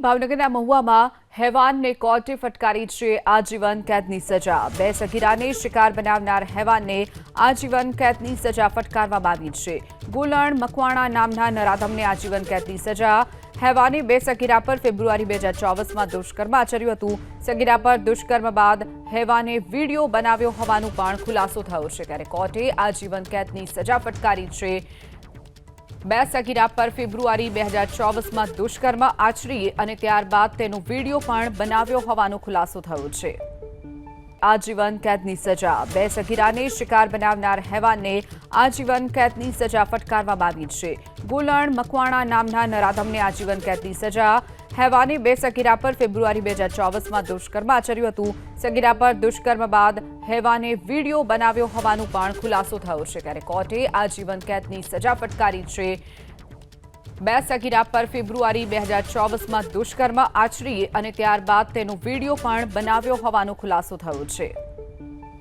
ભાવનગરના મહુવામાં હેવાનને કોર્ટે ફટકારી છે આજીવન કેદની સજા। બે સગીરાને શિકાર બનાવનાર હેવાનને આજીવન કેદની સજા ફટકારવામાં આવી છે। ગુલણ મકવાણા નામના નરાધમને આજીવન કેદની સજા। હેવાને બે સગીરા પર ફેબ્રુઆરી 2024માં દુષ્કર્મ આચર્યું હતું। સગીરા પર દુષ્કર્મ બાદ હેવાને વિડીયો બનાવ્યો હોવાનો પણ ખુલાસો થયો છે, ત્યારે કોર્ટે આજીવન કેદની સજા ફટકારી છે। બે સગીરા પર ફેબ્રુઆરી 2024માં દુષ્કર્મ આચરી અને ત્યારબાદ તેનો વિડીયો પણ બનાવ્યો હોવાનો ખુલાસો થયો છે। આજીવન કેદની સજા। બે સગીરાને શિકાર બનાવનાર હેવાનને આજીવન કેદની સજા ફટકારવામાં આવી છે। ગુલણ મકવાણા નામના નરાધમને આજીવન કેદની સજા। હેવાને બે સગીરા પર ફેબ્રુઆરી 2024માં દુષ્કર્મ આચર્યું હતું। સગીરા પર દુષ્કર્મ બાદ હેવાને વિડીયો બનાવ્યો હોવાનો પણ ખુલાસો થયો છે, ત્યારે કોર્ટે આજીવન કેદની સજા ફટકારી છે। બે સગીરા પર ફેબ્રુઆરી 2024માં દુષ્કર્મ આચરી અને ત્યારબાદ તેનો વિડીયો પણ બનાવ્યો હોવાનો ખુલાસો થયો છે।